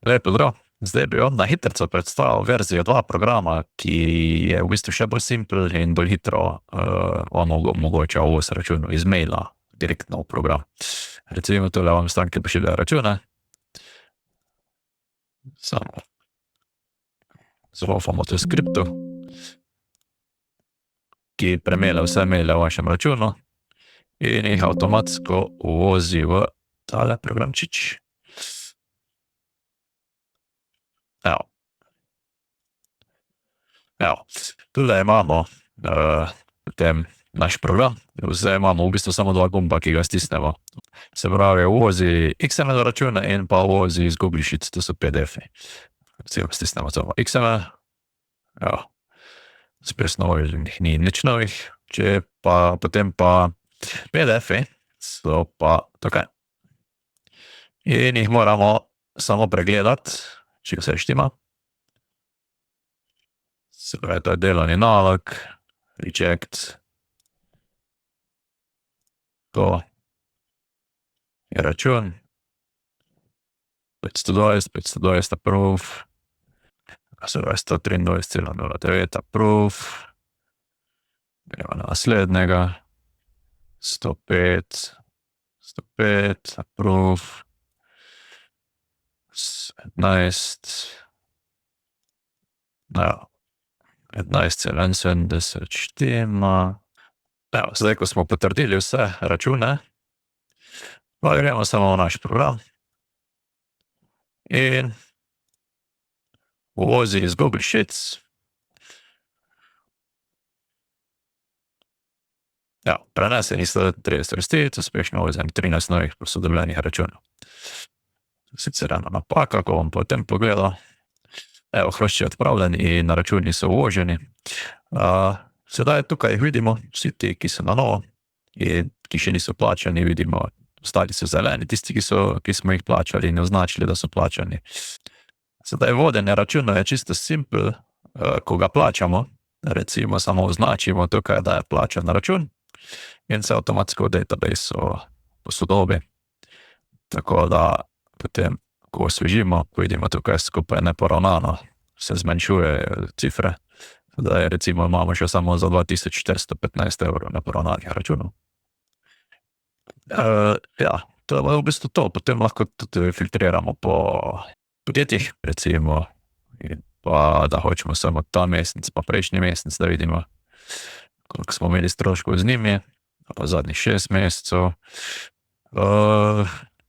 Lep pozdrav. Zdaj bi vam na hitrico predstavil verzijo 2 programa, ki je v bistvu še bolj simpel in bolj hitro vam omogoča uvoz računov iz maila direktno v program. Recimo tole vam stranke pošiljajo račune. Samo zlofamo to skripto, ki premelje vse maile v vašem računu in jih avtomatsko uvozi v tale programčič. Evo, tule imamo potem naš program. Zdaj imamo v bistvu samo 2 gumba, ki ga stisnemo. Se pravi, uvozi XML račune in pa uvozi iz Google Sheets, to so PDF-i. Recimo stisnemo samo XML. Evo, spet novih ni nič novih. Če pa potem pa PDF-i so pa tukaj. In jih moramo samo pregledati, če vse štima. Se pravi, to je delovni nalog, reject, to je račun, 520 approve, se pravi 123,09 approve, gremo na naslednjega, 105 approve, 15, 15,71 štima. Evo, zdaj, ko smo potrdili vse račune, pa gremo samo v naš program in uvozi iz Google Sheets. Evo, preneseni 130 vrstic, uspešno uvozen 13 novih posodobljenih računov. Sicer ena napaka, ko bom potem pogledal. Evo, hrošč je odpravljen in računi so uvoženi. Sedaj tukaj vidimo vsi ti, ki so na novo in ki še niso plačani, vidimo, ostali so zeleni, tisti, ki smo jih plačali in označili, da so plačani. Sedaj vodenje računov je čisto simpel, ko ga plačamo, recimo samo označimo tukaj, da je plačan račun in se avtomatsko v databasu posodobi. Tako da potem, ko osvežimo, vidimo tukaj skupaj neporavnano, se zmanjšuje cifre. Zdaj recimo imamo še samo za 2415 evrov neporavnanih računov. Ja, to je v bistvu to. Potem lahko tudi filtriramo po podjetjih, recimo, in pa da hočemo samo ta mesec, pa prejšnji mesec, da vidimo, koliko smo imeli stroškov z njimi, pa zadnjih 6 mesecev.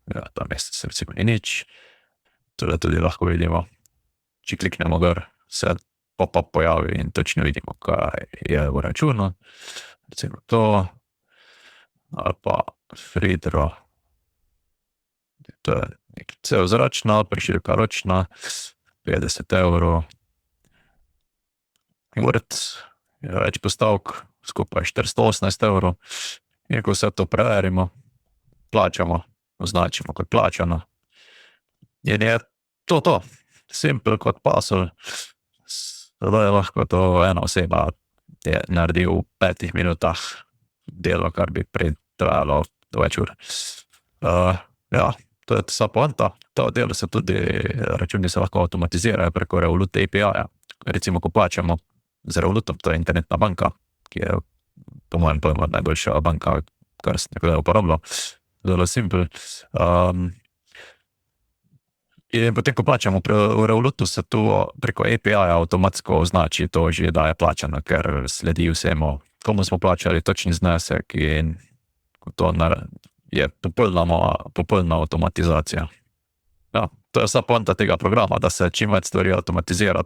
Ja, ta mesec recimo ni nič. Tole tudi lahko vidimo. Če kliknemo gor, se pop-up pojavi in točno vidimo, kaj je v računu. Recimo to, ali pa Fridro. To je nekaj cel zračna, prišilka ročna, 50 evrov. Word, je več postavk, skupaj 418 evrov. In ko vse to preverimo, plačamo, označimo kot plačano. In je to. Simpel kot puzzle. Zdaj lahko to ena oseba naredi v 5 minutah delo, kar bi prej trajalo več ur. Ja, to je vsa poanta. To delo se tudi, računi se lahko avtomatizirajo preko Revolut API-ja. Recimo, ko plačamo z Revolutom, to je internetna banka, ki je po mojem pojmu najboljša banka, kar sem nekaj uporabljal. Zelo simpel. In potem, ko plačamo v Revolutu, se to preko API-ja avtomatsko označi to že, da je plačano, ker sledi vsemu, komu smo plačali točni znesek in to je popolna avtomatizacija. Ja, to je vsa poanta tega programa, da se čim več stvari avtomatizira.